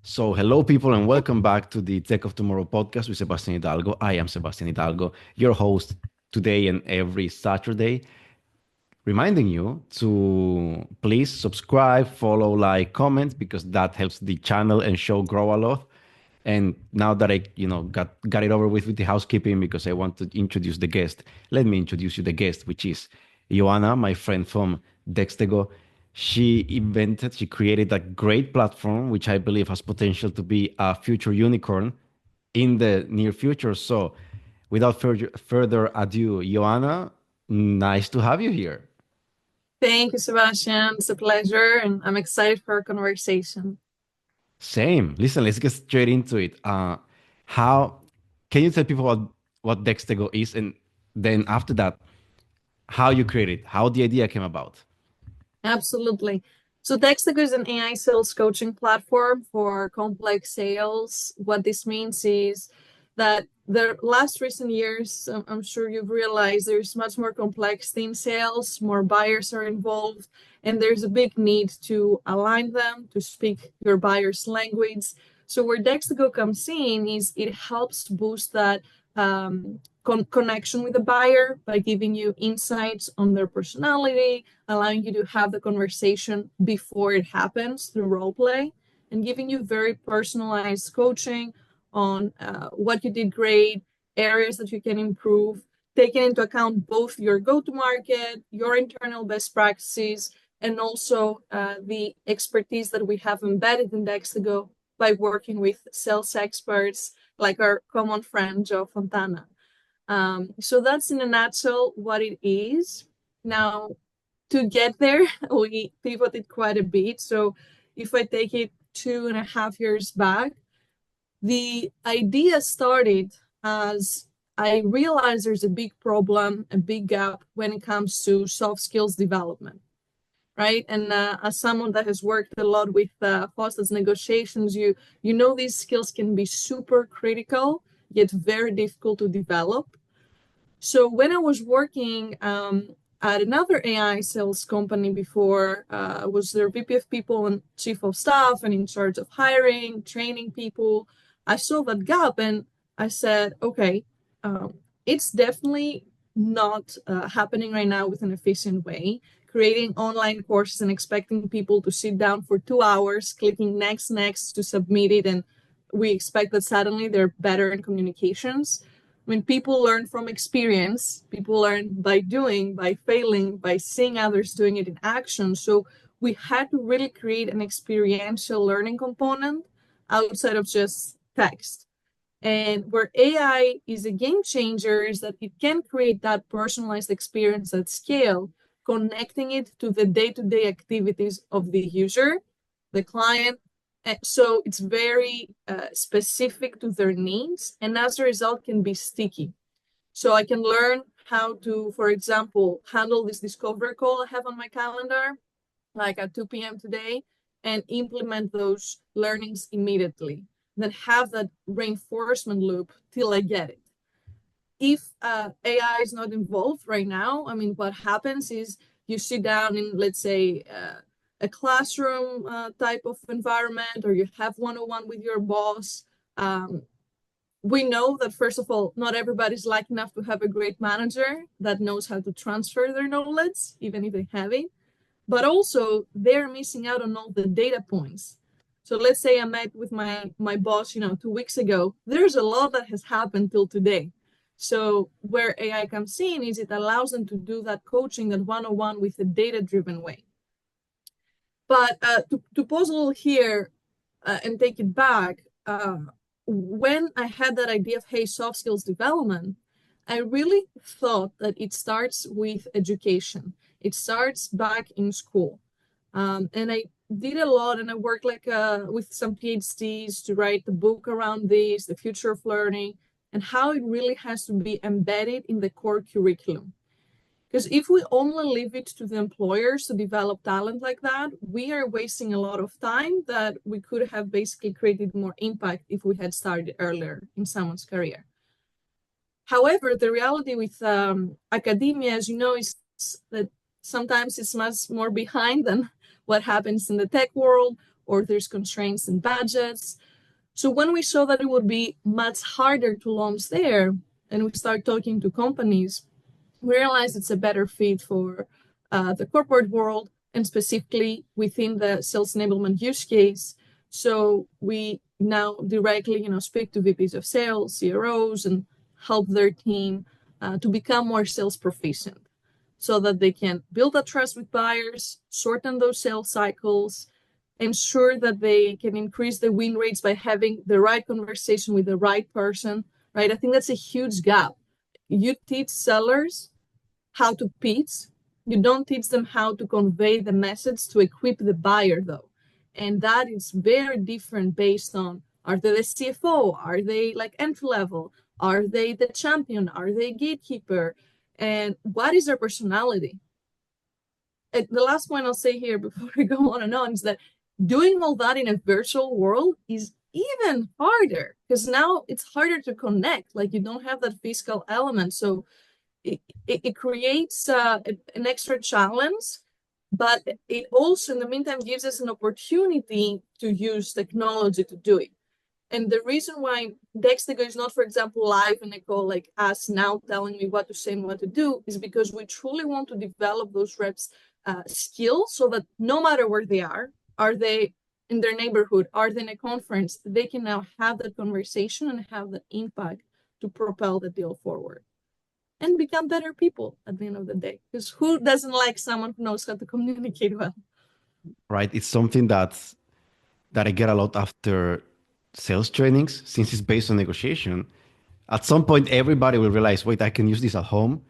So, hello, people, and welcome back to the Tech of Tomorrow podcast with Sebastian Hidalgo. I am Sebastian Hidalgo, your host today and every Saturday, reminding you to please subscribe, follow, like, comment, because that helps the channel and show grow a lot. And now that I got it over with the housekeeping, because I want to introduce the guest. Let me introduce you the guest, which is Ioanna, my friend from Dextego. She created a great platform, which I believe has potential to be a future unicorn in the near future. So, without further ado, Ioanna, nice to have you here. Thank you, Sebastian. It's a pleasure, and I'm excited for our conversation. Same. Listen, let's get straight into it. How can you tell people what Dextego is, and then after that, how you created, how the idea came about? Absolutely. So Dextego is an AI sales coaching platform for complex sales. What this means is that the last recent years, I'm sure you've realized there's much more complexity in sales, more buyers are involved, and there's a big need to align them to speak your buyer's language. So where Dextego comes in is it helps boost that connection with the buyer by giving you insights on their personality, allowing you to have the conversation before it happens through role play, and giving you very personalized coaching on what you did great, areas that you can improve, taking into account both your go-to-market, your internal best practices, and also the expertise that we have embedded in Dextego by working with sales experts like our common friend Joe Fontana. So that's in a nutshell what it is. Now, to get there, we pivoted quite a bit. So if I take it 2.5 years back, the idea started as I realized there's a big problem, a big gap when it comes to soft skills development, right? And as someone that has worked a lot with hostage negotiations, you know these skills can be super critical, yet very difficult to develop. So when I was working at another AI sales company before, I was their VP of people and chief of staff and in charge of hiring, training people. I saw that gap and I said, okay, it's definitely not happening right now with an efficient way. Creating online courses and expecting people to sit down for 2 hours, clicking next, next to submit it, and we expect that suddenly they're better in communications. When people learn from experience, people learn by doing, by failing, by seeing others doing it in action. So we had to really create an experiential learning component outside of just text. And where AI is a game changer is that it can create that personalized experience at scale, connecting it to the day-to-day activities of the user, the client. So it's very specific to their needs, and as a result, can be sticky. So I can learn how to, for example, handle this discovery call I have on my calendar, like at 2 p.m. today, and implement those learnings immediately. Then have that reinforcement loop till I get it. If AI is not involved right now, I mean, what happens is you sit down in, let's say, a classroom type of environment, or you have one-on-one with your boss. We know that, first of all, not everybody's lucky enough to have a great manager that knows how to transfer their knowledge, even if they have it. But also, they're missing out on all the data points. So let's say I met with my boss, 2 weeks ago. There's a lot that has happened till today. So where AI comes in is it allows them to do that coaching, that one-on-one with a data-driven way. But to pause a little here and take it back, when I had that idea of, hey, soft skills development, I really thought that it starts with education. It starts back in school. And I did a lot, and I worked like with some PhDs to write the book around this, the future of learning, and how it really has to be embedded in the core curriculum. Because if we only leave it to the employers to develop talent like that, we are wasting a lot of time that we could have basically created more impact if we had started earlier in someone's career. However, the reality with academia, as you know, is that sometimes it's much more behind than what happens in the tech world, or there's constraints in budgets. So when we saw that it would be much harder to launch there, and we start talking to companies, we realized it's a better fit for the corporate world and specifically within the sales enablement use case. So we now directly, speak to VPs of sales, CROs, and help their team to become more sales proficient so that they can build that trust with buyers, shorten those sales cycles, ensure that they can increase the win rates by having the right conversation with the right person, right? I think that's a huge gap. You teach sellers how to pitch. You don't teach them how to convey the message to equip the buyer, though. And that is very different based on, are they the CFO? Are they like entry level? Are they the champion? Are they gatekeeper? And what is their personality? And the last point I'll say here before we go on and on is that doing all that in a virtual world is even harder because now it's harder to connect. Like you don't have that physical element. So it creates an extra challenge, but it also, in the meantime, gives us an opportunity to use technology to do it. And the reason why Dextego is not, for example, live in a call like us now telling me what to say and what to do is because we truly want to develop those reps' skills so that no matter where they are they in their neighborhood, are they in a conference, they can now have that conversation and have that impact to propel the deal forward and become better people at the end of the day. Because who doesn't like someone who knows how to communicate well? Right. It's something that I get a lot after sales trainings, since it's based on negotiation. At some point, everybody will realize, wait, I can use this at home.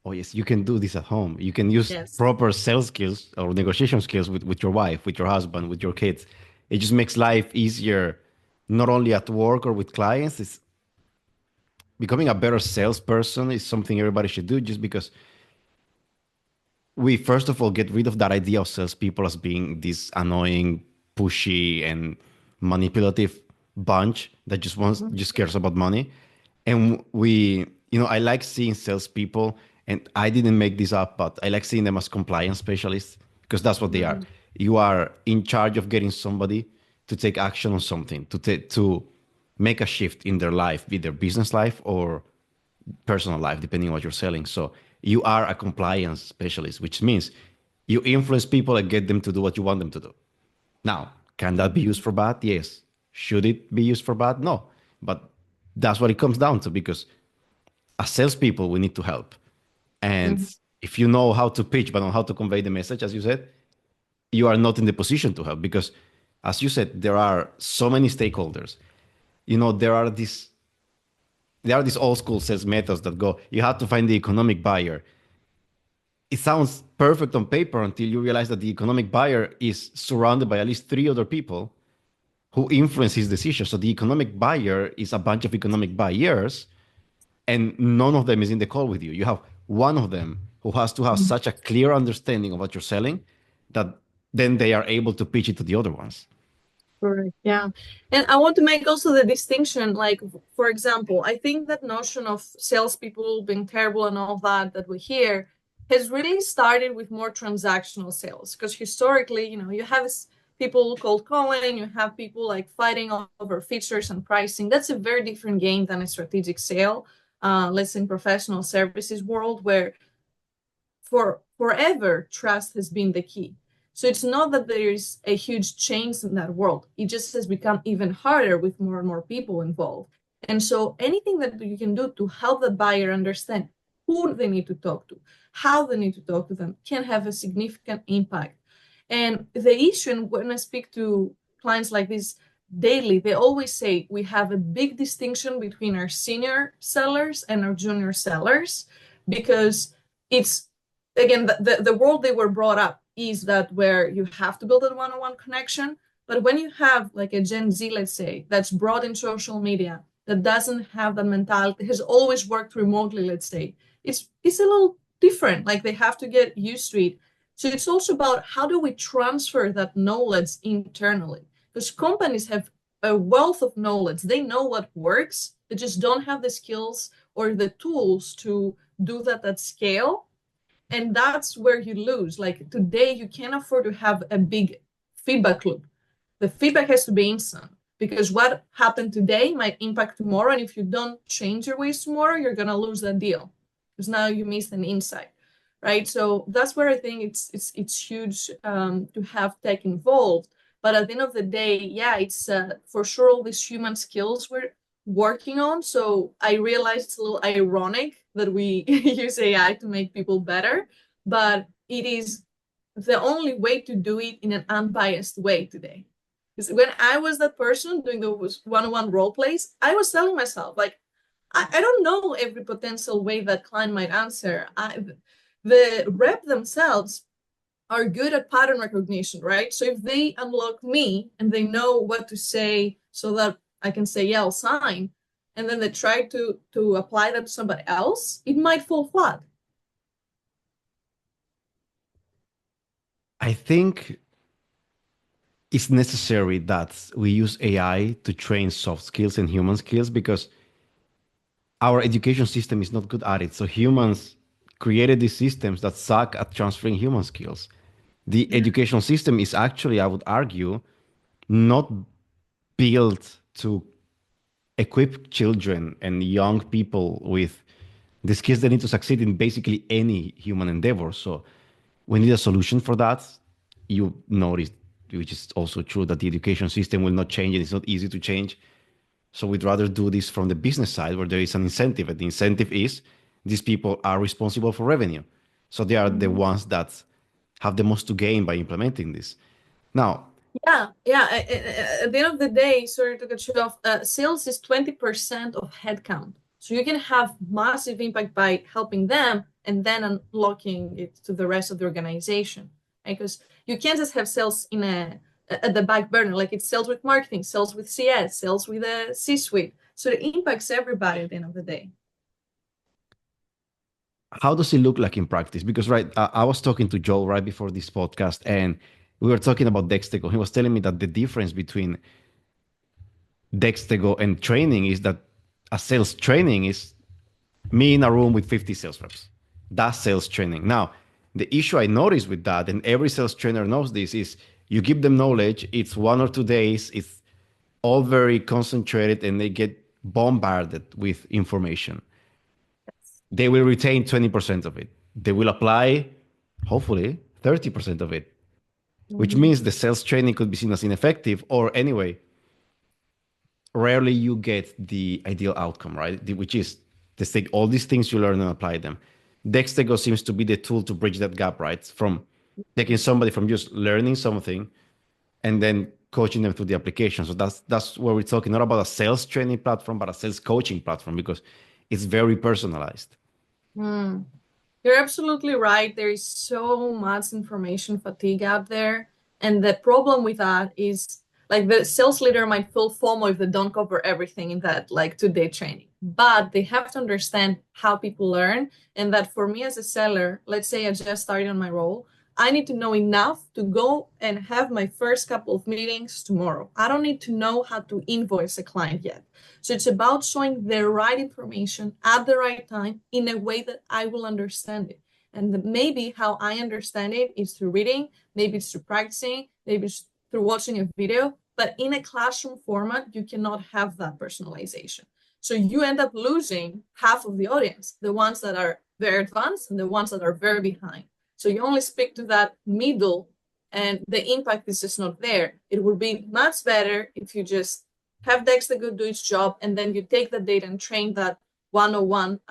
Oh, yes, you can do this at home. You can use Yes. proper sales skills or negotiation skills with your wife, with your husband, with your kids. It just makes life easier, not only at work or with clients. It's becoming a better salesperson is something everybody should do just because we first of all get rid of that idea of salespeople as being this annoying, pushy, and manipulative bunch that just cares about money. And I like seeing salespeople, and I didn't make this up, but I like seeing them as compliance specialists because that's what they are. You are in charge of getting somebody to take action on something, to make a shift in their life, be their business life or personal life, depending on what you're selling. So you are a compliance specialist, which means you influence people and get them to do what you want them to do. Now, can that be used for bad? Yes. Should it be used for bad? No. But that's what it comes down to because as salespeople, we need to help. And if you know how to pitch, but not how to convey the message, as you said, you are not in the position to help because, as you said, there are so many stakeholders. There are these old school sales methods that go, you have to find the economic buyer. It sounds perfect on paper until you realize that the economic buyer is surrounded by at least 3 other people who influence his decision. So the economic buyer is a bunch of economic buyers, and none of them is in the call with you. You have one of them who has to have such a clear understanding of what you're selling that then they are able to pitch it to the other ones. Correct. Yeah. And I want to make also the distinction, like, for example, I think that notion of salespeople being terrible and all that we hear has really started with more transactional sales. Because historically, you have people cold calling, you have people like fighting over features and pricing. That's a very different game than a strategic sale. Let's say in professional services world where for forever trust has been the key. So it's not that there is a huge change in that world. It just has become even harder with more and more people involved. And so anything that you can do to help the buyer understand who they need to talk to, how they need to talk to them, can have a significant impact. And the issue, and when I speak to clients like this daily, they always say we have a big distinction between our senior sellers and our junior sellers because it's, again, the world they were brought up is that where you have to build a one-on-one connection. But when you have like a Gen Z, let's say, that's brought in social media, that doesn't have that mentality, has always worked remotely, let's say, it's a little different. Like they have to get used to it. So it's also about how do we transfer that knowledge internally? Because companies have a wealth of knowledge. They know what works. They just don't have the skills or the tools to do that at scale. And that's where you lose. Like today, you can't afford to have a big feedback loop. The feedback has to be instant because what happened today might impact tomorrow. And if you don't change your ways tomorrow, you're going to lose that deal because now you missed an insight, right? So that's where I think it's huge to have tech involved. But at the end of the day, yeah, it's for sure all these human skills we're working on. So I realized it's a little ironic that we use AI to make people better, but it is the only way to do it in an unbiased way today. Because when I was that person doing those one-on-one role plays, I was telling myself, like, I don't know every potential way that client might answer. The rep themselves are good at pattern recognition, right? So if they unlock me and they know what to say so that I can say, yeah, I'll sign, and then they try to apply that to somebody else, it might fall flat. I think it's necessary that we use AI to train soft skills and human skills because our education system is not good at it. So humans created these systems that suck at transferring human skills. The Yeah. education system is actually, I would argue, not built to equip children and young people with the skills they need to succeed in basically any human endeavor. So we need a solution for that. You noticed, which is also true, that the education system will not change and it's not easy to change. So we'd rather do this from the business side where there is an incentive. And the incentive is these people are responsible for revenue. So they are the Mhm. ones that have the most to gain by implementing this. Now, Yeah. At the end of the day, sorry to cut you off, sales is 20% of headcount. So you can have massive impact by helping them and then unlocking it to the rest of the organization. Right? Because you can't just have sales in at the back burner. Like it's sales with marketing, sales with CS, sales with a C-suite. So it impacts everybody at the end of the day. how does it look like in practice? Because, right, I was talking to Joel right before this podcast and we were talking about Dextego. He was telling me that the difference between Dextego and training is that a sales training is me in a room with 50 sales reps. That's sales training. Now, the issue I noticed with that, and every sales trainer knows this, is you give them knowledge, it's 1 or 2 days, it's all very concentrated, and they get bombarded with information. They will retain 20% of it. They will apply, hopefully, 30% of it, which Mhm. means the sales training could be seen as ineffective, or anyway, rarely you get the ideal outcome, right? Which is to take all these things you learn and apply them. Dextego seems to be the tool to bridge that gap, right? From taking somebody from just learning something and then coaching them through the application. So that's where we're talking, not about a sales training platform, but a sales coaching platform because it's very personalized. Mm. You're absolutely right. There is so much information fatigue out there. And the problem with that is like the sales leader might feel FOMO if they don't cover everything in that like 2-day training. But they have to understand how people learn. And that for me as a seller, let's say I just started on my role, I need to know enough to go and have my first couple of meetings tomorrow. I don't need to know how to invoice a client yet. So it's about showing the right information at the right time in a way that I will understand it. And maybe how I understand it is through reading, maybe it's through practicing, maybe it's through watching a video. But in a classroom format, you cannot have that personalization. So you end up losing half of the audience, the ones that are very advanced and the ones that are very behind. So you only speak to that middle, and the impact is just not there. It would be much better if you just have Dextego do its job, and then you take the data and train that one-on-one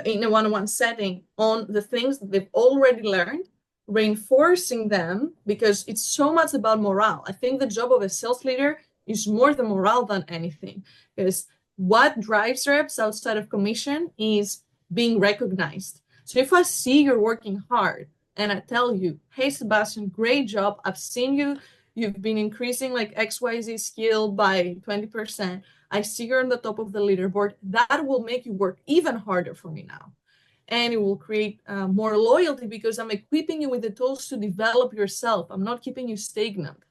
in a one-on-one setting on the things that they've already learned, reinforcing them because it's so much about morale. I think the job of a sales leader is more the morale than anything because what drives reps outside of commission is being recognized. So if I see you're working hard and I tell you, hey, Sebastian, great job. I've seen you've been increasing like XYZ skill by 20%. I see you're on the top of the leaderboard. That will make you work even harder for me now. And it will create more loyalty because I'm equipping you with the tools to develop yourself. I'm not keeping you stagnant.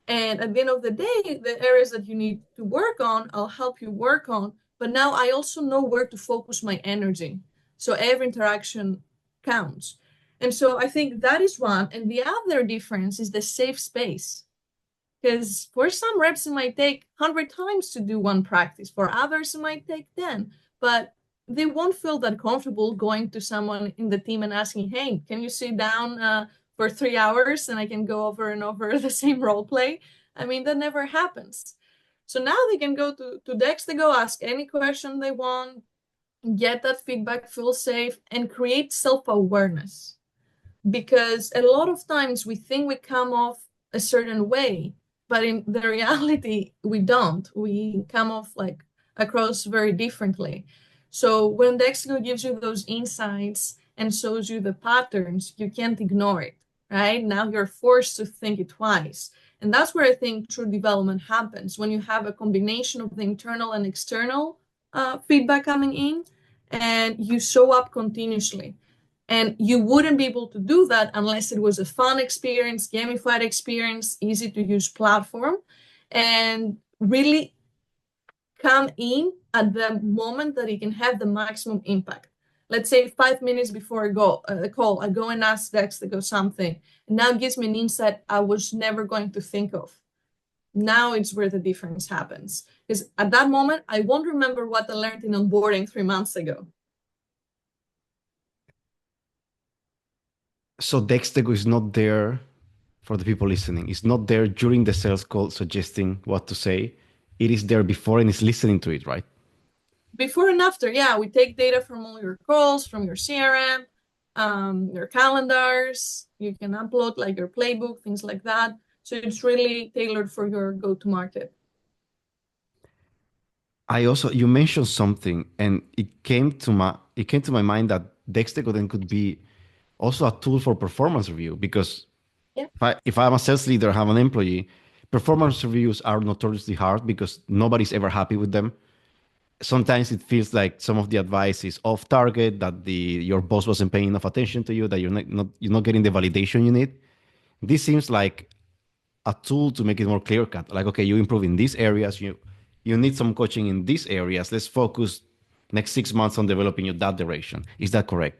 And at the end of the day, the areas that you need to work on, I'll help you work on. But now I also know where to focus my energy. So every interaction counts. And so I think that is one. And the other difference is the safe space. Because for some reps, it might take 100 times to do one practice. For others, it might take 10. But they won't feel that comfortable going to someone in the team and asking, hey, can you sit down for 3 hours and I can go over and over the same role play? I mean, that never happens. So now they can go to Dextego, ask any question they want, get that feedback, feel safe, and create self-awareness. Because a lot of times we think we come off a certain way, but in the reality, we don't. We come off like across very differently. So when Dextego gives you those insights and shows you the patterns, you can't ignore it, right? Now you're forced to think it twice. And that's where I think true development happens, when you have a combination of the internal and external feedback coming in, and you show up continuously. And you wouldn't be able to do that unless it was a fun experience, gamified experience, easy to use platform, and really come in at the moment that it can have the maximum impact. Let's say 5 minutes before a call, I go and ask Dex to go something, and now it gives me an insight I was never going to think of. Now it's where the difference happens. Because at that moment, I won't remember what I learned in onboarding 3 months ago. So Dextego is not there for the people listening. It's not there during the sales call suggesting what to say. It is there before and it's listening to it, right? Before and after, yeah, we take data from all your calls, from your CRM, your calendars. You can upload like your playbook, things like that. So it's really tailored for your go-to-market. You mentioned something, and it came to my mind that Dextego then could be also a tool for performance review, because Yeah. if I'm a sales leader, have an employee, performance reviews are notoriously hard because nobody's ever happy with them. Sometimes it feels like some of the advice is off target, that your boss wasn't paying enough attention to you, that you're not getting the validation you need. This seems like a tool to make it more clear cut. Like, okay, you improve in these areas, you need some coaching in these areas. Let's focus next 6 months on developing you that direction. Is that correct?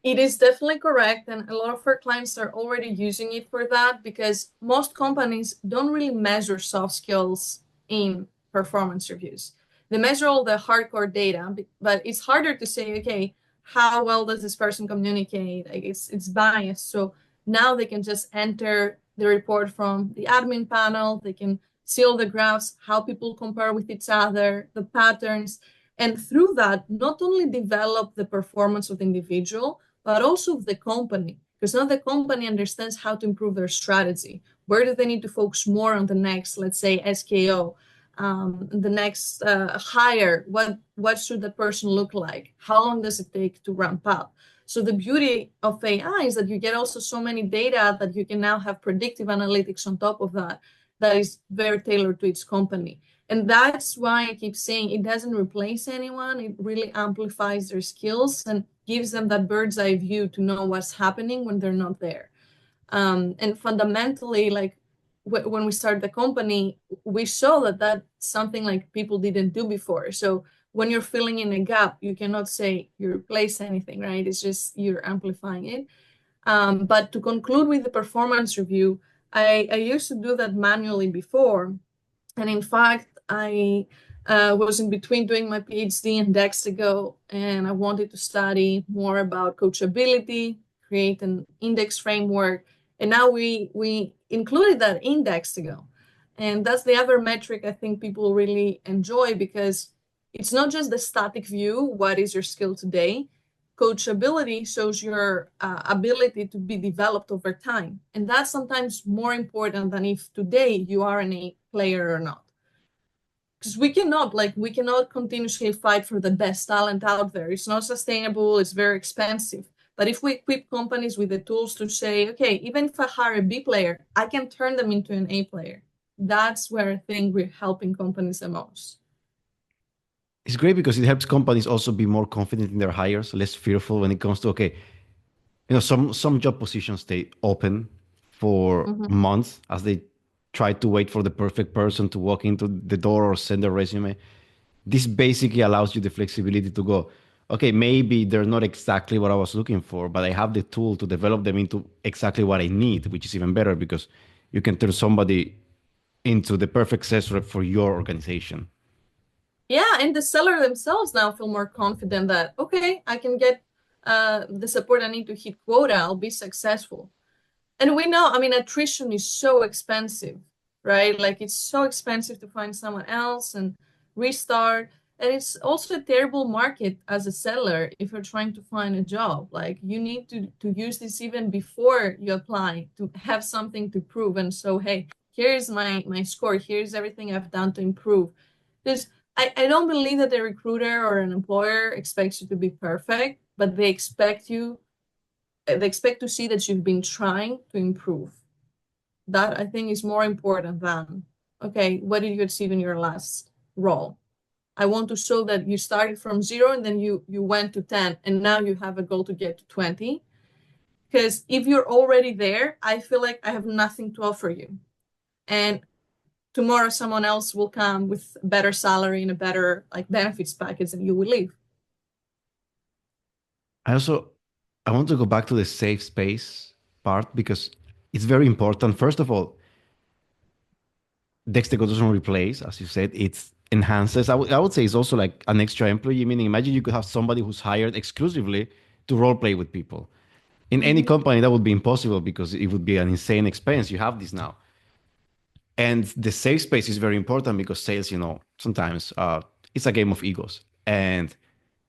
It is definitely correct, and a lot of our clients are already using it for that, because most companies don't really measure soft skills in performance reviews. They measure all the hardcore data, but it's harder to say, okay, how well does this person communicate? Like it's biased. So now they can just enter the report from the admin panel. They can see all the graphs, how people compare with each other, the patterns, and through that, not only develop the performance of the individual, but also the company, because now the company understands how to improve their strategy. Where do they need to focus more on the next, let's say, SKO, the next hire? What should the person look like? How long does it take to ramp up? So the beauty of AI is that you get also so many data that you can now have predictive analytics on top of that, that is very tailored to each company. And that's why I keep saying it doesn't replace anyone. It really amplifies their skills and gives them that bird's eye view to know what's happening when they're not there. And fundamentally, like when we started the company, we saw that that's something like people didn't do before. So when you're filling in a gap, you cannot say you replace anything, right? It's just you're amplifying it. But to conclude with the performance review, I used to do that manually before. And in fact, I was in between doing my PhD in Dextego, and I wanted to study more about coachability, create an index framework. And now we included that in Dextego. And that's the other metric I think people really enjoy, because it's not just the static view, what is your skill today? Coachability shows your ability to be developed over time. And that's sometimes more important than if today you are an A player or not. Because we cannot continuously fight for the best talent out there. It's not sustainable, it's very expensive. But if we equip companies with the tools to say, okay, even if I hire a B player, I can turn them into an A player. That's where I think we're helping companies the most. It's great because it helps companies also be more confident in their hires, less fearful when it comes to, okay, some job positions stay open for months as they try to wait for the perfect person to walk into the door or send a resume. This basically allows you the flexibility to go, okay, maybe they're not exactly what I was looking for, but I have the tool to develop them into exactly what I need, which is even better because you can turn somebody into the perfect sales rep for your organization. Yeah, and the seller themselves now feel more confident that, okay, I can get the support I need to hit quota, I'll be successful. And we know, I mean, attrition is so expensive, right? Like it's so expensive to find someone else and restart. And it's also a terrible market as a seller if you're trying to find a job. Like you need to use this even before you apply to have something to prove. And so, hey, here's my score. Here's everything I've done to improve. Because I don't believe that a recruiter or an employer expects you to be perfect, but they expect to see that you've been trying to improve. That I think is more important than, okay, what did you achieve in your last role? I want to show that you started from 0 and then you went to 10 and now you have a goal to get to 20. Because if you're already there, I feel like I have nothing to offer you. And tomorrow someone else will come with a better salary and a better like benefits package and you will leave. I also I want to go back to the safe space part because it's very important. First of all, Dextego doesn't replace, as you said, it enhances. I would say it's also like an extra employee, meaning imagine you could have somebody who's hired exclusively to role play with people. In any Mm-hmm. company, that would be impossible because it would be an insane expense. You have this now. And the safe space is very important because sales, sometimes it's a game of egos. And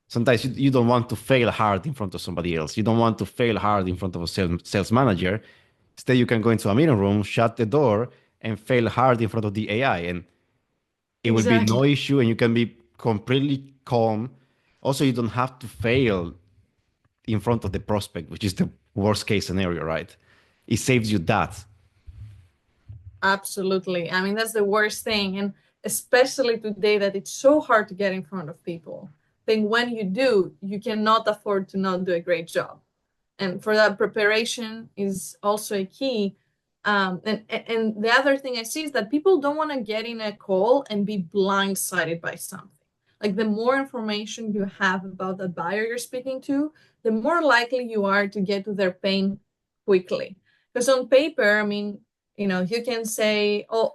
sometimes you don't want to fail hard in front of somebody else. You don't want to fail hard in front of a sales manager. Instead, you can go into a meeting room, shut the door, and fail hard in front of the AI. And it will be Exactly. no issue and you can be completely calm. Also, you don't have to fail in front of the prospect, which is the worst case scenario, right? It saves you that. Absolutely. I mean, that's the worst thing. And especially today that it's so hard to get in front of people. I think when you do, you cannot afford to not do a great job. And for that, preparation is also a key. And the other thing I see is that people don't want to get in a call and be blindsided by something. Like the more information you have about the buyer you're speaking to, the more likely you are to get to their pain quickly. Because on paper, I mean, you can say, oh,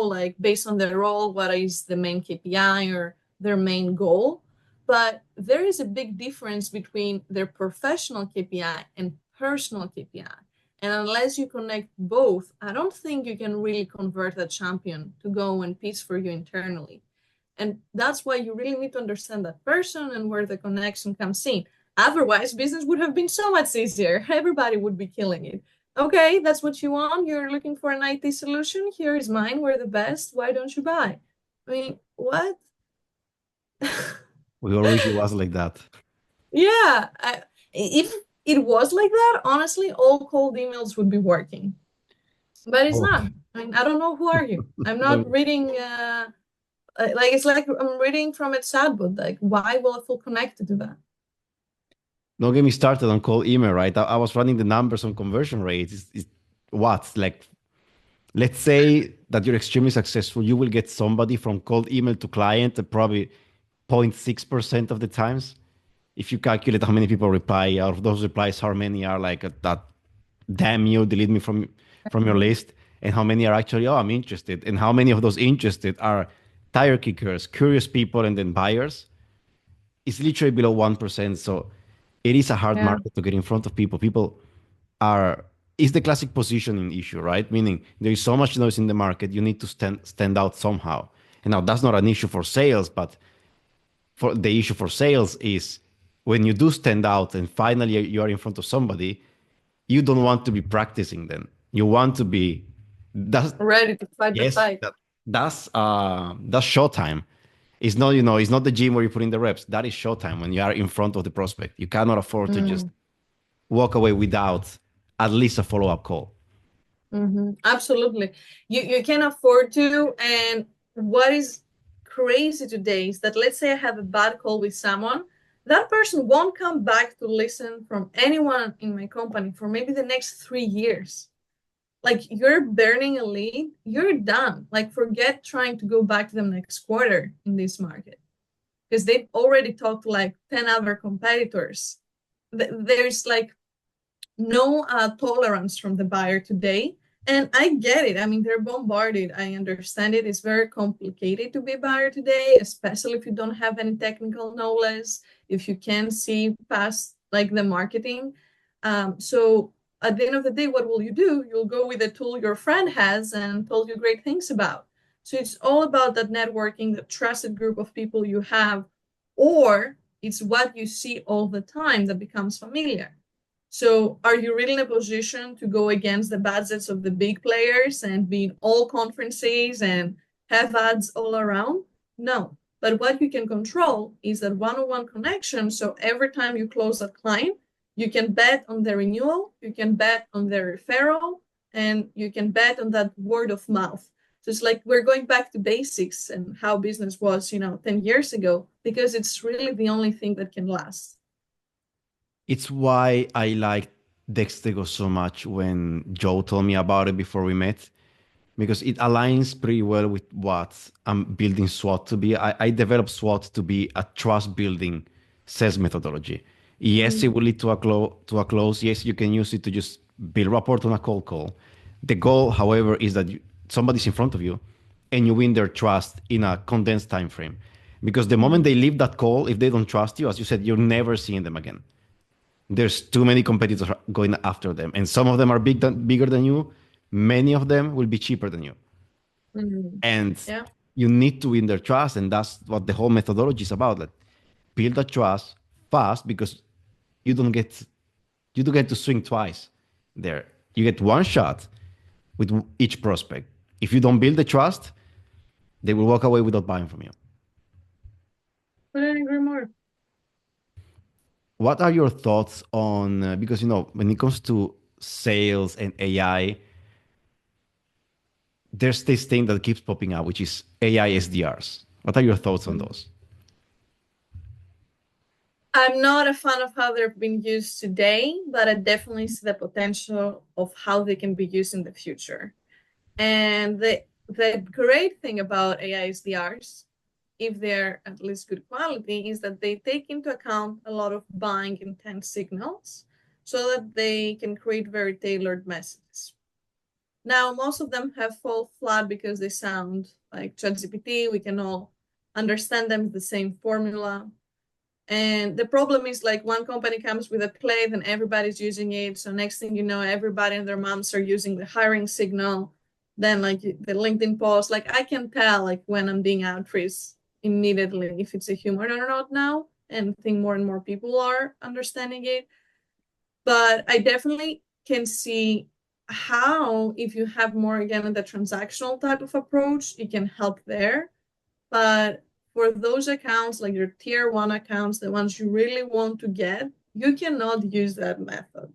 like based on their role, what is the main KPI or their main goal. But there is a big difference between their professional KPI and personal KPI. And unless you connect both, I don't think you can really convert a champion to go and pitch for you internally. And that's why you really need to understand that person and where the connection comes in. Otherwise, business would have been so much easier. Everybody would be killing it. Okay, that's what you want. You're looking for an IT solution. Here is mine. We're the best. Why don't you buy? I mean, what? We all wish it was like that. Yeah, if it was like that, honestly, all cold emails would be working. But it's Oh, not. I mean, I don't know who are you. I'm not no, reading. Like it's like I'm reading from a chatbot. Like, why will I feel connected to that? don't get me started on cold email, right? I was running the numbers on conversion rates. It's what? Like, let's say that you're extremely successful. You will get somebody from cold email to client probably 0.6% of the times. If you calculate how many people reply, out of those replies, how many are like that, damn you, delete me from your list, and how many are actually, oh, I'm interested, and how many of those interested are tire kickers, curious people, and then buyers. It's literally below 1%. So it is a hard Yeah. market to get in front of people. People are, it's the classic positioning issue, right? Meaning there is so much noise in the market, you need to stand out somehow. And now that's not an issue for sales, but for the issue for sales is when you do stand out and finally you are in front of somebody, you don't want to be practicing then. You want to be that's Ready to fight the yes, fight. that's showtime. It's not, it's not the gym where you put in the reps. That is showtime when you are in front of the prospect. You cannot afford to just Mm. walk away without at least a follow-up call. Absolutely. You can afford to. And what is crazy today is that let's say I have a bad call with someone, that person won't come back to listen from anyone in my company for maybe the next 3 years. Like you're burning a lead, you're done. Like forget trying to go back to them next quarter in this market. because they've already talked to like 10 other competitors. There's like no tolerance from the buyer today. And I get it. I mean, they're bombarded. I understand it. It's very complicated to be a buyer today, especially if you don't have any technical knowledge, if you can't see past like the marketing. So at the end of the day, what will you do? You'll go with a tool your friend has and told you great things about. So it's all about that networking, the trusted group of people you have, or it's what you see all the time that becomes familiar. So are you really in a position to go against the budgets of the big players and be in all conferences and have ads all around? No. But what you can control is that one-on-one connection. So every time you close a client, you can bet on the renewal, you can bet on the referral, and you can bet on that word of mouth. So it's like we're going back to basics and how business was, 10 years ago, because it's really the only thing that can last. It's why I liked Dextego so much when Joe told me about it before we met, because it aligns pretty well with what I'm building SWOT to be. I developed SWOT to be a trust building sales methodology. Yes, it will lead to a close. Yes, you can use it to just build rapport on a cold call. The goal, however, is that somebody's in front of you and you win their trust in a condensed time frame. Because the moment they leave that call, if they don't trust you, as you said, you're never seeing them again. There's too many competitors going after them, and some of them are bigger than you. Many of them will be cheaper than you, and Yeah. you need to win their trust, and that's what the whole methodology is about. Like, build that trust fast, because you don't get you don't get to swing twice there. You get one shot with each prospect. If you don't build the trust, they will walk away without buying from you. Couldn't agree more. What are your thoughts on because when it comes to sales and AI, there's this thing that keeps popping up, which is AI SDRs. What are your thoughts on those? I'm not a fan of how they're being used today, but I definitely see the potential of how they can be used in the future. And the great thing about AI SDRs, if they're at least good quality, is that they take into account a lot of buying intent signals so that they can create very tailored messages. Now, most of them have fall flat because they sound like ChatGPT. We can all understand them, the same formula. And the problem is like one company comes with a play, then everybody's using it. So next thing you know, everybody and their moms are using the hiring signal. Then like the LinkedIn post, like I can tell like when I'm being outreached immediately if it's a human or not now. And I think more and more people are understanding it. But I definitely can see how if you have more again the transactional type of approach, it can help there. But for those accounts, like your tier one accounts, the ones you really want to get, you cannot use that method.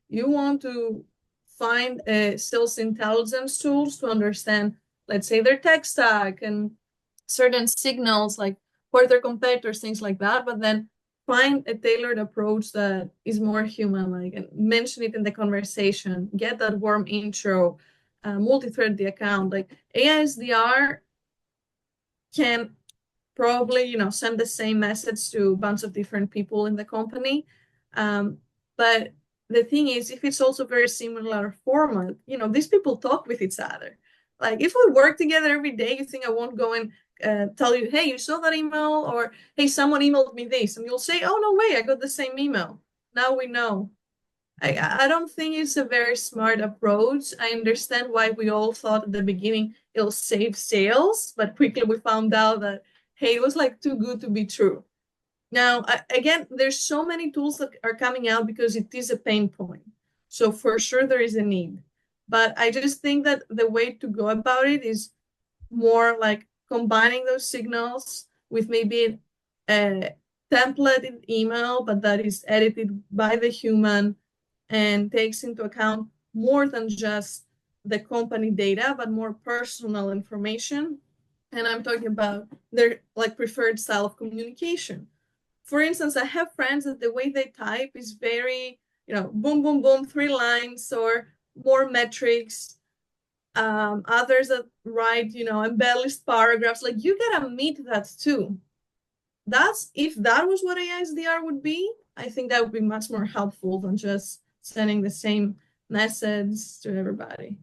You want to find sales intelligence tools to understand, let's say, their tech stack and certain signals like for their competitors, things like that. But then find a tailored approach that is more human-like and mention it in the conversation, get that warm intro, multi-thread the account. Like AISDR can probably send the same message to a bunch of different people in the company, but the thing is if it's also very similar format, these people talk with each other. Like if we work together every day, you think I won't go and tell you, hey, you saw that email, or hey, someone emailed me this, and you'll say, oh no way, I got the same email. Now we know. I don't think it's a very smart approach. I understand why we all thought at the beginning it'll save sales, but quickly we found out that, hey, it was like too good to be true. Now, again, there's so many tools that are coming out because it is a pain point. So for sure there is a need. But I just think that the way to go about it is more like combining those signals with maybe a templated email, but that is edited by the human and takes into account more than just the company data, but more personal information. And I'm talking about their like preferred style of communication. For instance, I have friends that the way they type is very, boom, boom, boom, 3 lines or more metrics. Others that write, embellished paragraphs. Like you gotta meet that too. that's if that was what AI SDR would be, I think that would be much more helpful than just sending the same message to everybody.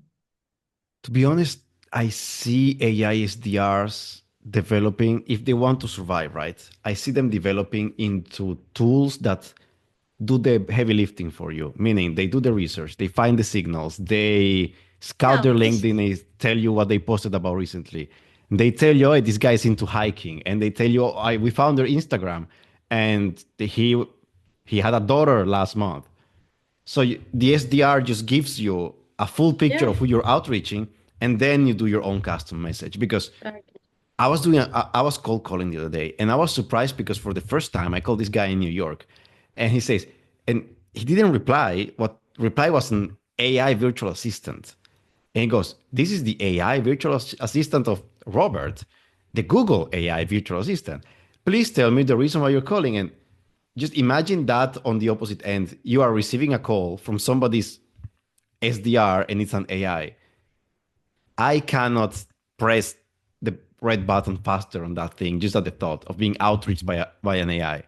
To be honest, I see AI SDRs developing, if they want to survive, right? I see them developing into tools that do the heavy lifting for you, meaning they do the research, they find the signals, they scout Yeah, their LinkedIn, they tell you what they posted about recently. They tell you, oh, this guy's into hiking, and they tell you, oh, we found their Instagram, and he had a daughter last month. So the SDR just gives you a full picture yeah, of who you're outreaching, and then you do your own custom message. Because exactly. I was cold calling the other day, and I was surprised because for the first time I called this guy in New York, and he says, and he didn't reply. What reply was an AI virtual assistant, and he goes, "This is the AI virtual assistant of Robert, the Google AI virtual assistant. Please tell me the reason why you're calling." And just imagine that on the opposite end, you are receiving a call from somebody's SDR, and it's an AI. I cannot press the red button faster on that thing just at the thought of being outreached by an AI.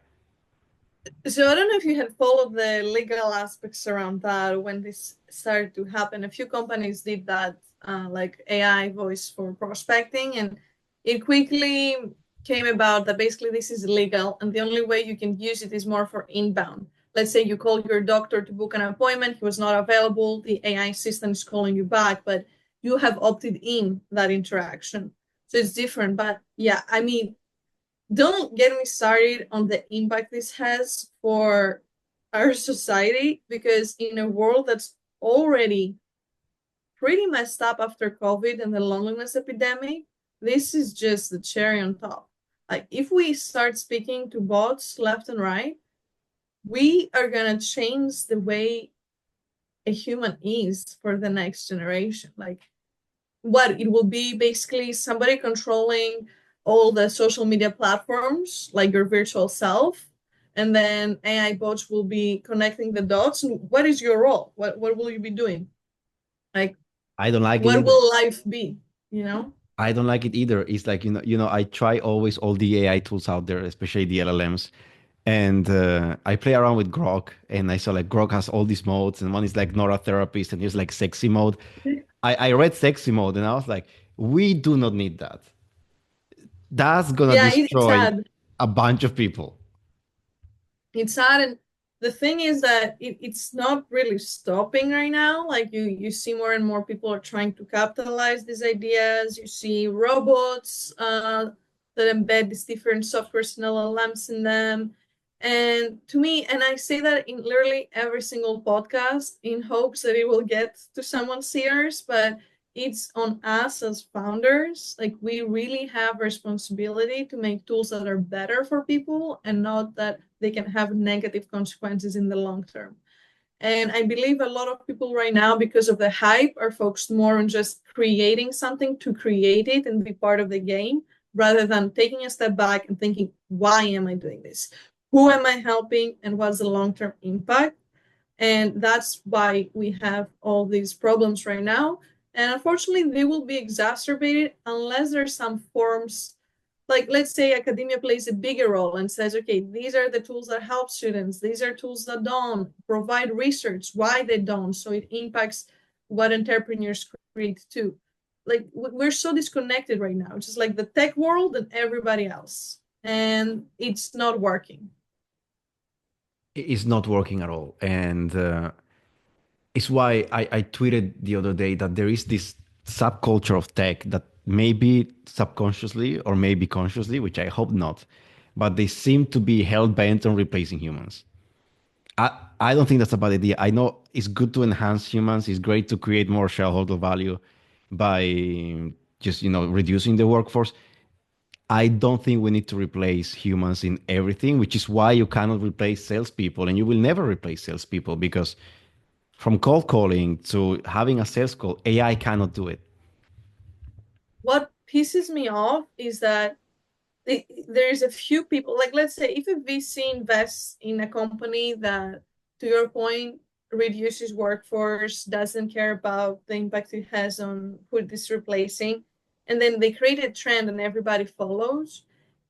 So I don't know if you had followed the legal aspects around that when this started to happen. A few companies did that, like AI voice for prospecting, and it quickly came about that basically this is illegal, and the only way you can use it is more for inbound. Let's say you call your doctor to book an appointment, he was not available, the AI system is calling you back, but you have opted in that interaction. So it's different. But yeah, I mean, don't get me started on the impact this has for our society, because in a world that's already pretty messed up after COVID and the loneliness epidemic, this is just the cherry on top. Like, if we start speaking to bots left and right, we are going to change the way a human is for the next generation. Like, what it will be basically somebody controlling all the social media platforms, like your virtual self, and then AI bots will be connecting the dots. And what is your role? What will you be doing? Like, I don't like it what either. will life be? You know? I don't like it either. It's like I try always all the AI tools out there, especially the LLMs, and I play around with Grok, and I saw like Grok has all these modes, and one is like Nora therapist, and here's like sexy mode. I read sexy mode, and I was like, we do not need that. That's gonna Yeah, it's destroy sad. a bunch of people. It's sad, and the thing is that it's not really stopping right now. Like, you see more and more people are trying to capitalize these ideas. You see robots that embed these different softwares and LLMs in them. And to me, and I say that in literally every single podcast in hopes that it will get to someone's ears, but it's on us as founders. Like, we really have responsibility to make tools that are better for people and not that they can have negative consequences in the long term. And I believe a lot of people right now, because of the hype, are focused more on just creating something to create it and be part of the game, rather than taking a step back and thinking, why am I doing this? Who am I helping? And what's the long-term impact? And that's why we have all these problems right now. And unfortunately, they will be exacerbated unless there's some forms, like, let's say academia plays a bigger role and says, okay, these are the tools that help students, these are tools that don't, provide research why they don't, so it impacts what entrepreneurs create too. Like, we're so disconnected right now, just like the tech world and everybody else, and it's not working. It's not working at all, and it's why I tweeted the other day that there is this subculture of tech that maybe subconsciously or maybe consciously, which I hope not, but they seem to be hell bent on replacing humans. I, I don't think that's a bad idea. I know it's good to enhance humans. It's great to create more shareholder value by just reducing the workforce. I don't think we need to replace humans in everything, which is why you cannot replace salespeople, and you will never replace salespeople because from cold calling to having a sales call, AI cannot do it. What pisses me off is that there's a few people, like, let's say if a VC invests in a company that, to your point, reduces workforce, doesn't care about the impact it has on who it is replacing, and then they create a trend and everybody follows,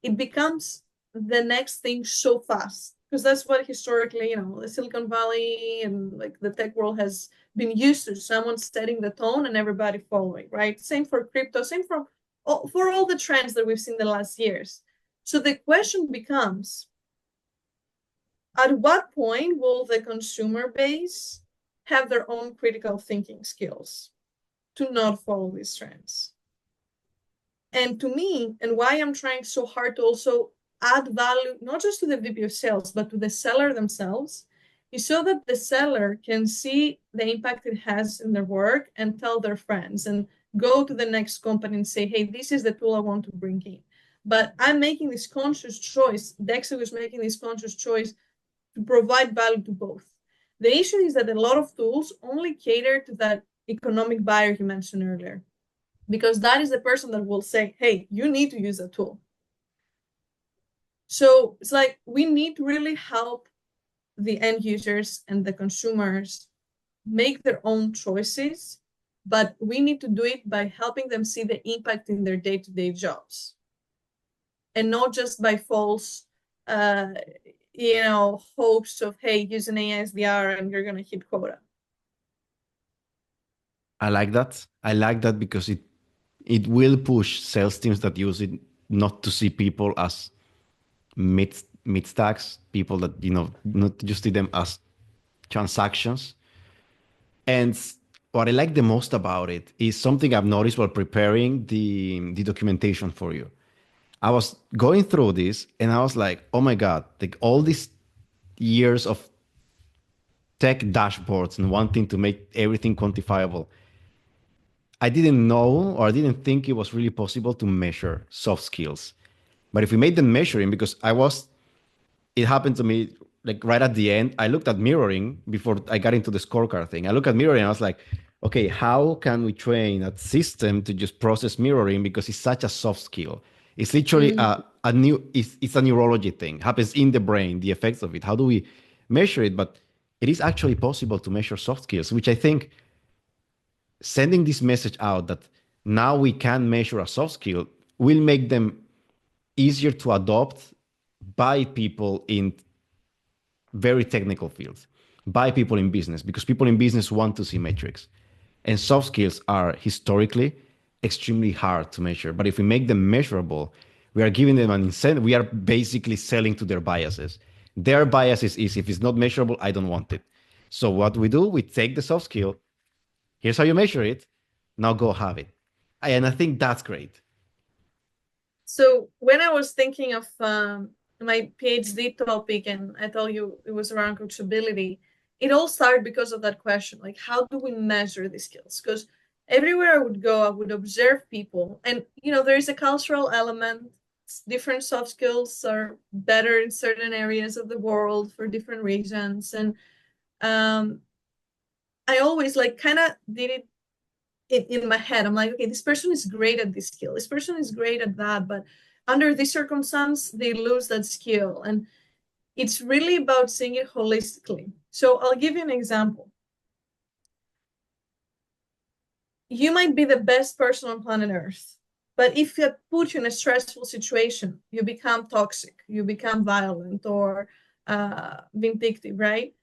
it becomes the next thing so fast, because that's what historically, the Silicon Valley and like the tech world has been used to, someone setting the tone and everybody following, right? Same for crypto, same for all the trends that we've seen the last years. So the question becomes, at what point will the consumer base have their own critical thinking skills to not follow these trends? And to me, and why I'm trying so hard to also add value, not just to the VP of sales, but to the seller themselves, is so that the seller can see the impact it has in their work and tell their friends and go to the next company and say, hey, this is the tool I want to bring in. But I'm making this conscious choice. Dextego is making this conscious choice to provide value to both. The issue is that a lot of tools only cater to that economic buyer you mentioned earlier, because that is the person that will say, hey, you need to use a tool. So it's like we need to really help the end users and the consumers make their own choices, but we need to do it by helping them see the impact in their day-to-day jobs, and not just by false hopes of, hey, use an AI SDR and you're going to hit quota. I like that. I like that because it will push sales teams that use it not to see people as mid stacks, people that not just see them as transactions. And what I like the most about it is something I've noticed while preparing the documentation for you. I was going through this and I was like, oh my God, like all these years of tech dashboards and wanting to make everything quantifiable. I didn't know, or I didn't think it was really possible to measure soft skills. But if we made them measuring, because it happened to me like right at the end. I looked at mirroring before I got into the scorecard thing. I looked at mirroring and I was like, okay, how can we train a system to just process mirroring, because it's such a soft skill? It's literally it's a neurology thing. It happens in the brain, the effects of it. How do we measure it? But it is actually possible to measure soft skills, which I think sending this message out that now we can measure a soft skill will make them easier to adopt by people in very technical fields, by people in business, because people in business want to see metrics. And soft skills are historically extremely hard to measure. But if we make them measurable, we are giving them an incentive. We are basically selling to their biases. Their biases is, if it's not measurable, I don't want it. So what we do, we take the soft skill. Here's how you measure it. Now go have it. And I think that's great. So when I was thinking of my PhD topic, and I told you it was around coachability, it all started because of that question, like, how do we measure these skills? Because everywhere I would go, I would observe people, and there is a cultural element. Different soft skills are better in certain areas of the world for different reasons, and I always like kind of did it in my head. I'm like, okay, this person is great at this skill. This person is great at that, but under this circumstance, they lose that skill. And it's really about seeing it holistically. So I'll give you an example. You might be the best person on planet Earth, but if you put you in a stressful situation, you become toxic, you become violent or vindictive, right?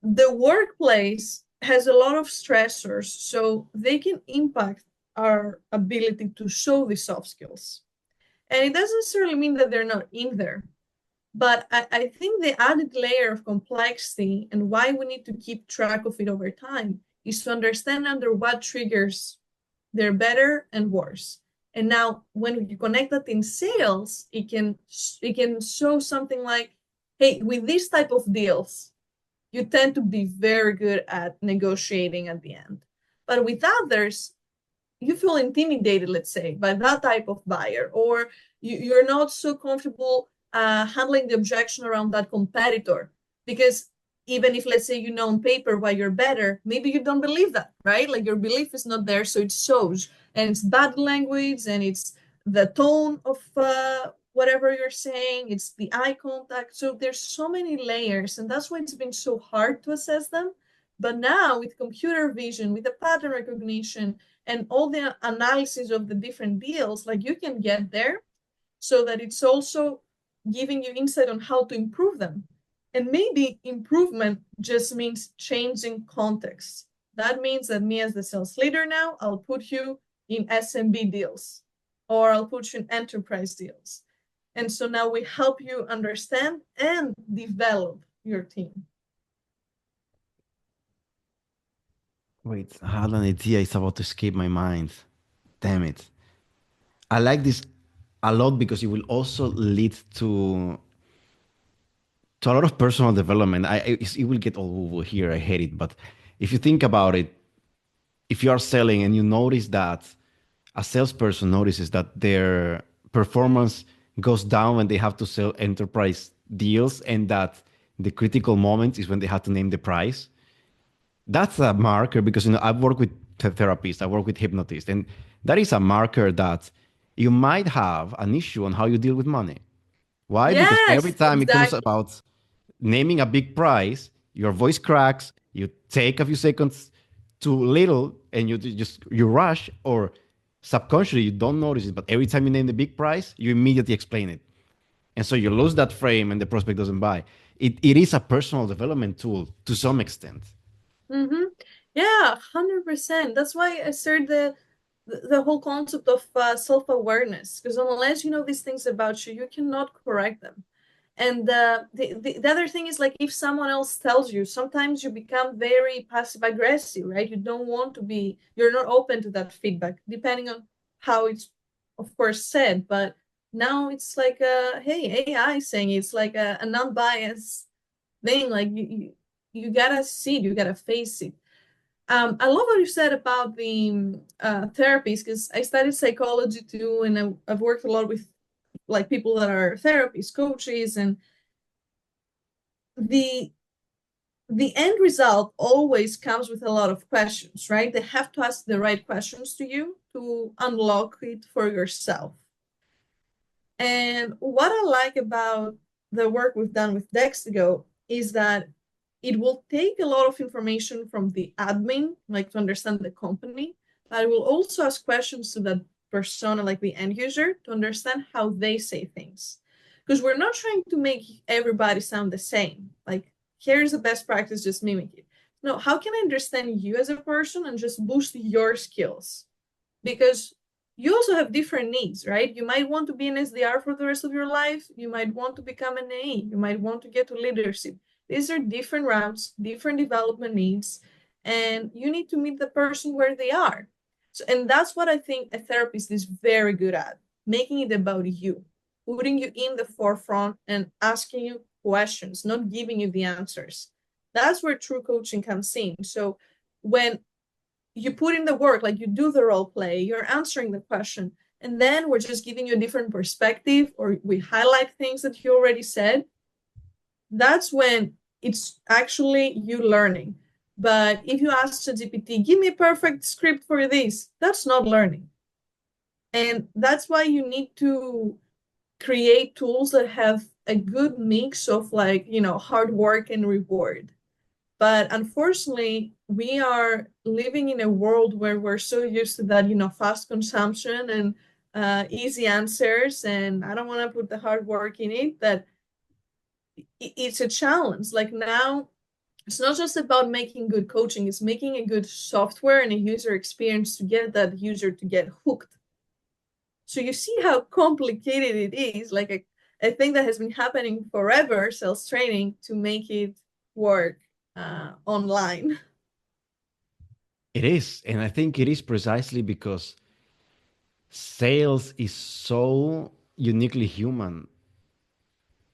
The workplace has a lot of stressors, so they can impact our ability to show these soft skills. And it doesn't necessarily mean that they're not in there, but I think the added layer of complexity and why we need to keep track of it over time is to understand under what triggers they're better and worse. And now when you connect that in sales, it can show something like, hey, with this type of deals, you tend to be very good at negotiating at the end. But with others, you feel intimidated, let's say, by that type of buyer, or you're not so comfortable handling the objection around that competitor, because even if, let's say, on paper why you're better, maybe you don't believe that, right? Like your belief is not there, so it shows, and it's bad language, and it's the tone of whatever you're saying, it's the eye contact. So there's so many layers, and that's why it's been so hard to assess them. But now with computer vision, with the pattern recognition, and all the analysis of the different deals, like you can get there, so that it's also giving you insight on how to improve them. And maybe improvement just means changing context. That means that me as the sales leader now, I'll put you in SMB deals, or I'll put you in enterprise deals. And so now we help you understand and develop your team. Wait, I had an idea. It's about to escape my mind. Damn it. I like this a lot because it will also lead to a lot of personal development. It will get all woo here. I hate it, but if you think about it, if you are selling and you notice that a salesperson notices that their performance goes down when they have to sell enterprise deals, and that the critical moment is when they have to name the price, that's a marker. Because I've worked with therapists, I work with hypnotists, and that is a marker that you might have an issue on how you deal with money. Why? Because every Yes, time it comes exactly. about naming a big price, your voice cracks, you take a few seconds too little, and you rush, or subconsciously you don't notice it, but every time you name the big price, you immediately explain it. And so you lose that frame and the prospect doesn't buy. It is a personal development tool to some extent. Mm-hmm. Yeah, 100%. That's why I started the whole concept of self-awareness, because unless you know these things about you, you cannot correct them. And the other thing is, like, if someone else tells you, sometimes you become very passive aggressive, right? You don't want to be, you're not open to that feedback, depending on how it's, of course, said. But now it's like, hey, AI saying it's like a non-biased thing. Like, you gotta see it, you gotta face it. I love what you said about the therapies, because I studied psychology too, and I've worked a lot with like people that are therapists, coaches, and the the end result always comes with a lot of questions, right? They have to ask the right questions to you to unlock it for yourself. And what I like about the work we've done with Dextego is that it will take a lot of information from the admin, like to understand the company, but it will also ask questions to the persona, like the end user, to understand how they say things. Because we're not trying to make everybody sound the same. Like, here's the best practice, just mimic it. No, how can I understand you as a person and just boost your skills? Because you also have different needs, right? You might want to be an SDR for the rest of your life. You might want to become an AE. You might want to get to leadership. These are different routes, different development needs, and you need to meet the person where they are. So, and that's what I think a therapist is very good at, making it about you, putting you in the forefront and asking you questions, not giving you the answers. That's where true coaching comes in. So when you put in the work, like you do the role play, you're answering the question, and then we're just giving you a different perspective, or we highlight things that you already said. That's when it's actually you learning. But if you ask ChatGPT, give me a perfect script for this, that's not learning. And that's why you need to create tools that have a good mix of, like, hard work and reward. But unfortunately, we are living in a world where we're so used to that, fast consumption and easy answers. And I don't want to put the hard work in it, that it's a challenge. Like, now, it's not just about making good coaching, it's making a good software and a user experience to get that user to get hooked. So you see how complicated it is, like a thing that has been happening forever, sales training, to make it work online. It is. And I think it is precisely because sales is so uniquely human.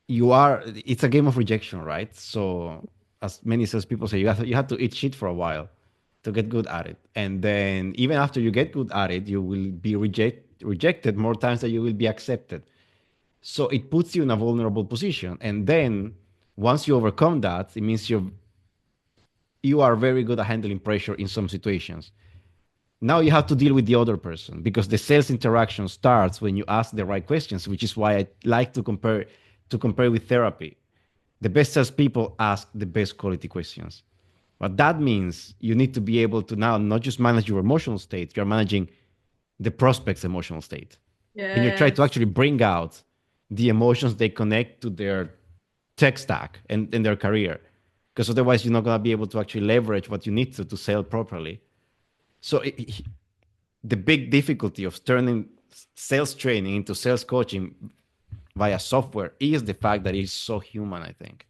It's a game of rejection, right? So, as many salespeople say, you have to eat shit for a while to get good at it. And then, even after you get good at it, you will be rejected more times than you will be accepted. So, it puts you in a vulnerable position. And then, once you overcome that, it means you are very good at handling pressure in some situations. Now you have to deal with the other person, because the sales interaction starts when you ask the right questions, which is why I like to compare with therapy. The best salespeople ask the best quality questions. But that means you need to be able to now not just manage your emotional state, you're managing the prospect's emotional state. And you're trying to Yes. actually bring out the emotions they connect to their tech stack and their career. Because otherwise, you're not going to be able to actually leverage what you need to sell properly. So the big difficulty of turning sales training into sales coaching via software is the fact that it's so human, I think.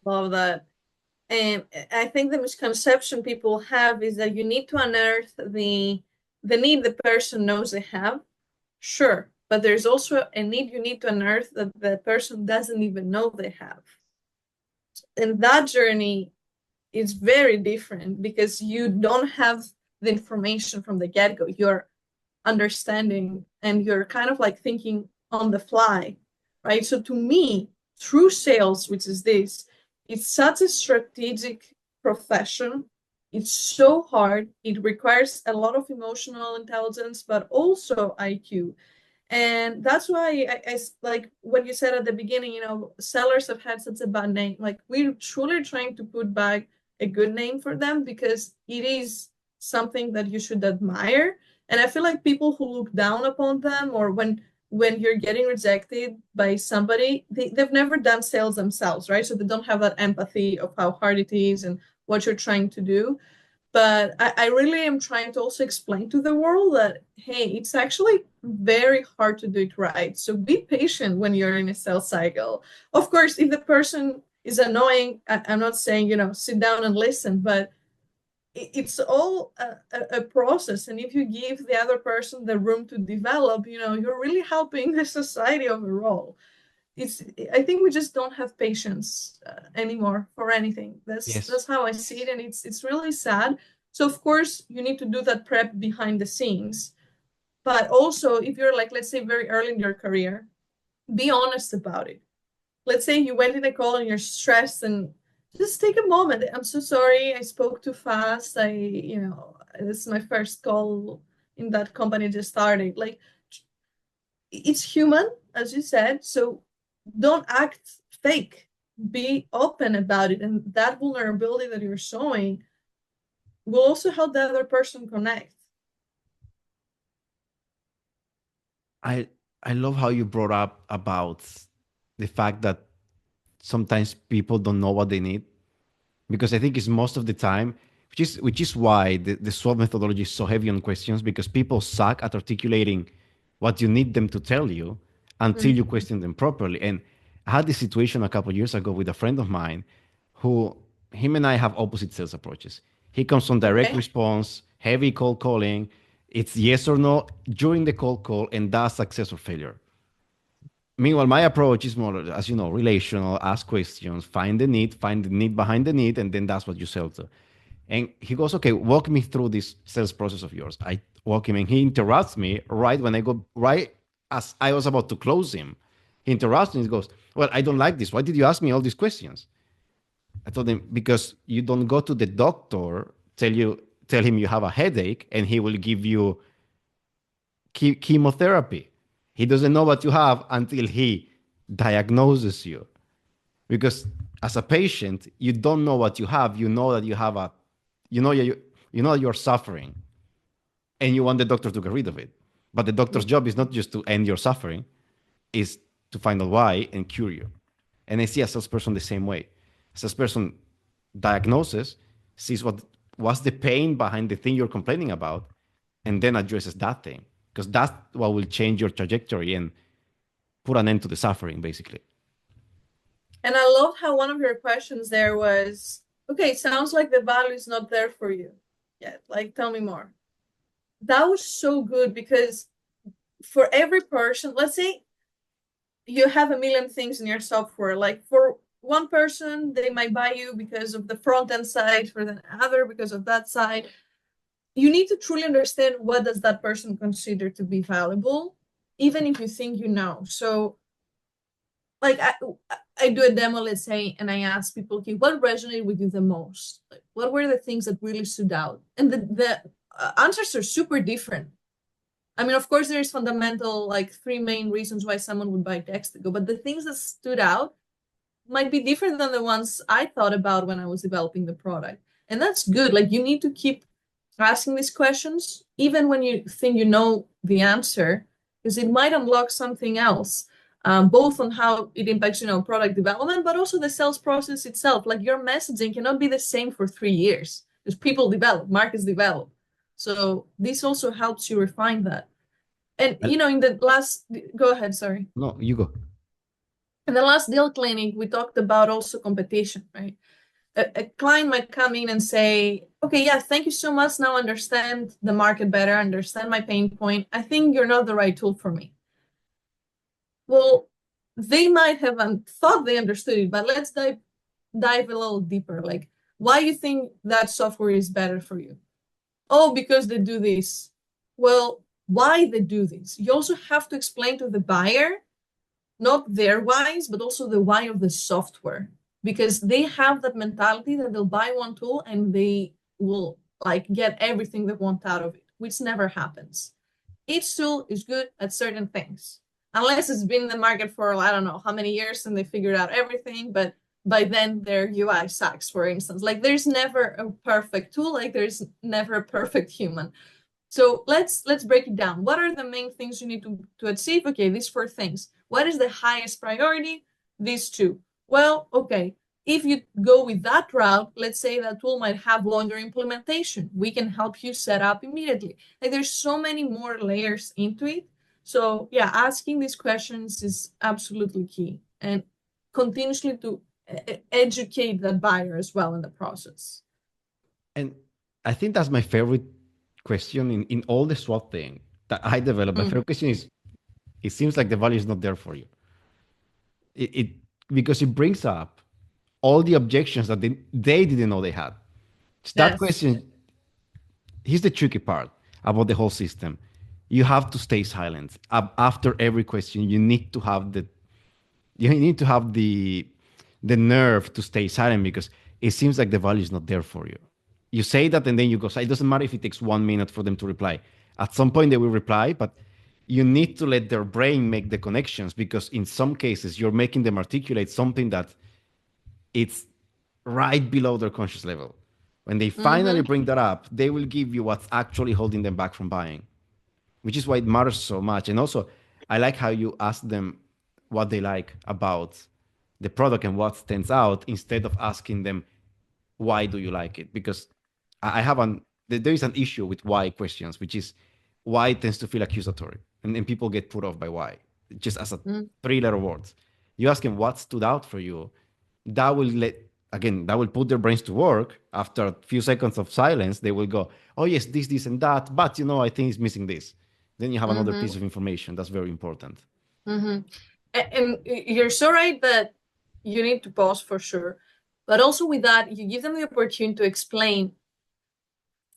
Love that. And I think the misconception people have is that you need to unearth the need the person knows they have. Sure, but there's also a need you need to unearth that the person doesn't even know they have. And that journey is very different because you don't have the information from the get-go. You're understanding and you're kind of like thinking on the fly, right? So to me, true sales, which is this, it's such a strategic profession. It's so hard. It requires a lot of emotional intelligence, but also IQ. And that's why I like what you said at the beginning, sellers have had such a bad name. Like we're truly trying to put back a good name for them because it is something that you should admire. And I feel like people who look down upon them or when you're getting rejected by somebody, they've never done sales themselves, right? So they don't have that empathy of how hard it is and what you're trying to do. But I really am trying to also explain to the world that, hey, it's actually very hard to do it right. So be patient when you're in a sales cycle. Of course, if the person is annoying, I'm not saying, sit down and listen, but it's all a process. And if you give the other person the room to develop, you're really helping the society overall. I think we just don't have patience anymore for anything. That's Yes. how I see it, and it's really sad. So of course you need to do that prep behind the scenes, but also if you're like, let's say, very early in your career, be honest about it. Let's say you went in a call and you're stressed, and just take a moment. I'm so sorry, I spoke too fast. This is my first call in that company just started. Like, it's human, as you said. So don't act fake. Be open about it. And that vulnerability that you're showing will also help the other person connect. I I love how you brought up about the fact that sometimes people don't know what they need, because I think it's most of the time, which is why the SWOT methodology is so heavy on questions, because people suck at articulating what you need them to tell you until you Mhm. question them properly. And I had this situation a couple of years ago with a friend of mine who, him and I have opposite sales approaches. He comes from direct Okay. response, heavy cold calling. It's yes or no during the cold call, and that's success or failure. Meanwhile, my approach is more, as you know, relational, ask questions, find the need behind the need, and then that's what you sell to. And he goes, okay, walk me through this sales process of yours. I walk him, and he interrupts me right as I was about to close him. He interrupts me and goes, well, I don't like this. Why did you ask me all these questions? I told him, because you don't go to the doctor, tell him you have a headache, and he will give you chemotherapy. He doesn't know what you have until he diagnoses you. Because as a patient, you don't know what you have. You know that you have you know you're suffering, and you want the doctor to get rid of it. But the doctor's job is not just to end your suffering; is to find out why and cure you. And I see a salesperson the same way. A salesperson diagnoses, sees what's the pain behind the thing you're complaining about, and then addresses that thing, because that's what will change your trajectory and put an end to the suffering, basically. And I love how one of your questions there was, okay, sounds like the value is not there for you yet. Like, tell me more. That was so good because for every person, let's say you have a million things in your software. Like for one person, they might buy you because of the front end side, for the other because of that side. You need to truly understand what does that person consider to be valuable, even if you think you know. So like I do a demo, let's say, and I ask people, okay, what resonated with you the most? Like, what were the things that really stood out? And the answers are super different. I mean, of course, there's fundamental, like three main reasons why someone would buy Dextego, but the things that stood out might be different than the ones I thought about when I was developing the product. And that's good. Like, you need to keep asking these questions, even when you think you know the answer, because it might unlock something else, both on how it impacts, product development, but also the sales process itself. Like your messaging cannot be the same for 3 years because people develop, markets develop. So this also helps you refine that. And Well, in the last, go ahead, sorry. no, you go. In the last deal clinic, we talked about also competition, right? A client might come in and say, okay, yeah, thank you so much. Now I understand the market better, understand my pain point. I think you're not the right tool for me. Well, they might have thought they understood it, but let's dive a little deeper. Like, why you think that software is better for you? Oh, because they do this. Well, why they do this? You also have to explain to the buyer not their whys, but also the why of the software, because they have that mentality that they'll buy one tool and they will like get everything they want out of it, which never happens. Each tool is good at certain things, unless it's been in the market for I don't know how many years and they figured out everything, but by then their UI sucks, for instance. Like there's never a perfect tool, like there's never a perfect human. So let's break it down. What are the main things you need to achieve? Okay, these 4 things. What is the highest priority? These 2. Well, okay, if you go with that route, let's say that tool might have longer implementation. We can help you set up immediately. Like there's so many more layers into it. So yeah, asking these questions is absolutely key, and continuously to educate the buyer as well in the process. And I think that's my favorite question in all the SWOT thing that I developed. My favorite question is, it seems like the value is not there for you. It because it brings up all the objections that they didn't know they had. So that Yes. question, here's the tricky part about the whole system. You have to stay silent. After every question, you need to have the nerve to stay silent because it seems like the value is not there for you. You say that and then you go, so it doesn't matter if it takes 1 minute for them to reply. At some point they will reply, but you need to let their brain make the connections because in some cases you're making them articulate something that it's right below their conscious level. When they finally Mm-hmm. bring that up, they will give you what's actually holding them back from buying, which is why it matters so much. And also, I like how you ask them what they like about the product and what stands out instead of asking them why do you like it, because I have there is an issue with why questions, which is why tends to feel accusatory, and people get put off by why just as a 3 letter words. You ask them what stood out for you, that will that will put their brains to work. After a few seconds of silence they will go, oh yes, this and that, but I think it's missing this. Then you have another Mm-hmm. piece of information that's very important. Mm-hmm. And you're so right that you need to pause for sure. But also with that, you give them the opportunity to explain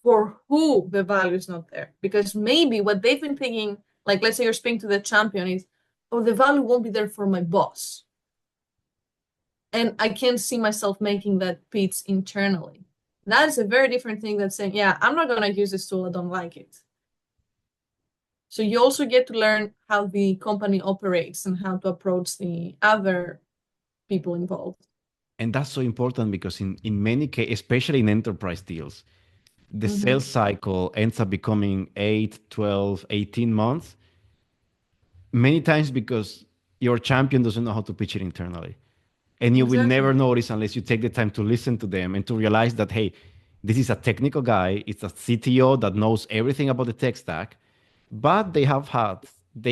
for who the value is not there. Because maybe what they've been thinking, like let's say you're speaking to the champion, is, oh, the value won't be there for my boss. And I can't see myself making that pitch internally. That is a very different thing than saying, yeah, I'm not going to use this tool, I don't like it. So you also get to learn how the company operates and how to approach the other people involved. And that's so important because in many cases, especially in enterprise deals, the Mm-hmm. sales cycle ends up becoming 8, 12, 18 months, many times because your champion doesn't know how to pitch it internally. And you will Exactly. never notice unless you take the time to listen to them and to realize that, hey, this is a technical guy. It's a CTO that knows everything about the tech stack, but they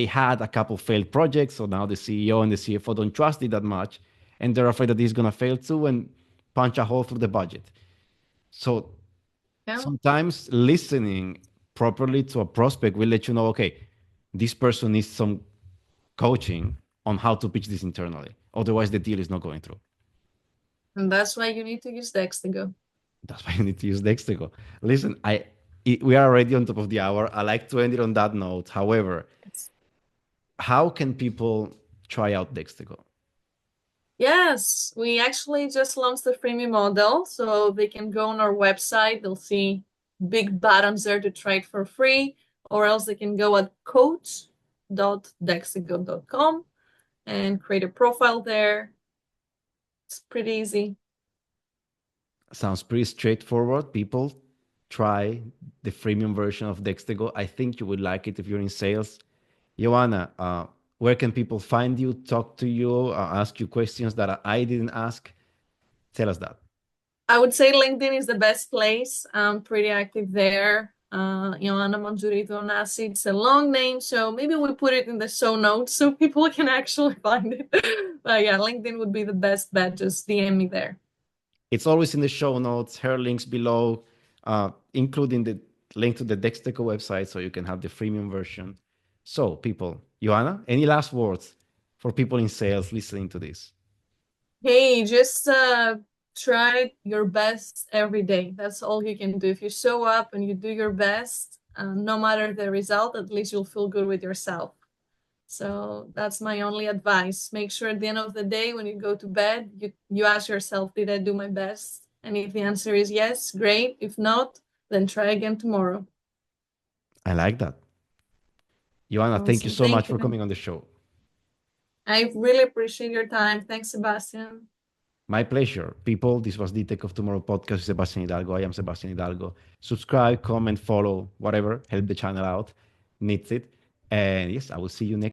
had a couple failed projects. So now the CEO and the CFO don't trust it that much. And they're afraid that he's going to fail too and punch a hole through the budget. So Yeah. sometimes listening properly to a prospect will let you know, okay, this person needs some coaching on how to pitch this internally. Otherwise, the deal is not going through. And that's why you need to use Dextego. That's why you need to use Dextego. Listen, we are already on top of the hour. I like to end it on that note. However, how can people try out Dextego? Yes, we actually just launched the freemium model, so they can go on our website. They'll see big buttons there to try it for free, or else they can go at coach.dextego.com and create a profile there. It's pretty easy. Sounds pretty straightforward. People try the freemium version of Dextego. I think you would like it if you're in sales. Ioanna, where can people find you, talk to you, ask you questions that I didn't ask? Tell us that. I would say LinkedIn is the best place. I'm pretty active there. Ioanna Mantzouridou Onasi. It's a long name, so maybe we put it in the show notes so people can actually find it. But yeah, LinkedIn would be the best bet. Just DM me there. It's always in the show notes, her links below, including the link to the Dextego website so you can have the freemium version. So, people, Ioanna, any last words for people in sales listening to this? Hey, just try your best every day. That's all you can do. If you show up and you do your best, no matter the result, at least you'll feel good with yourself. So that's my only advice. Make sure at the end of the day, when you go to bed, you ask yourself, did I do my best? And if the answer is yes, great. If not, then try again tomorrow. I like that. Ioanna, thank you Awesome. so much Thank for you. coming on the show. I really appreciate your time. Thanks, Sebastian. My pleasure. People, this was the Tech of Tomorrow podcast with Sebastian Hidalgo. I am Sebastian Hidalgo. Subscribe, comment, follow, whatever. Help the channel out. Needs it. And yes, I will see you next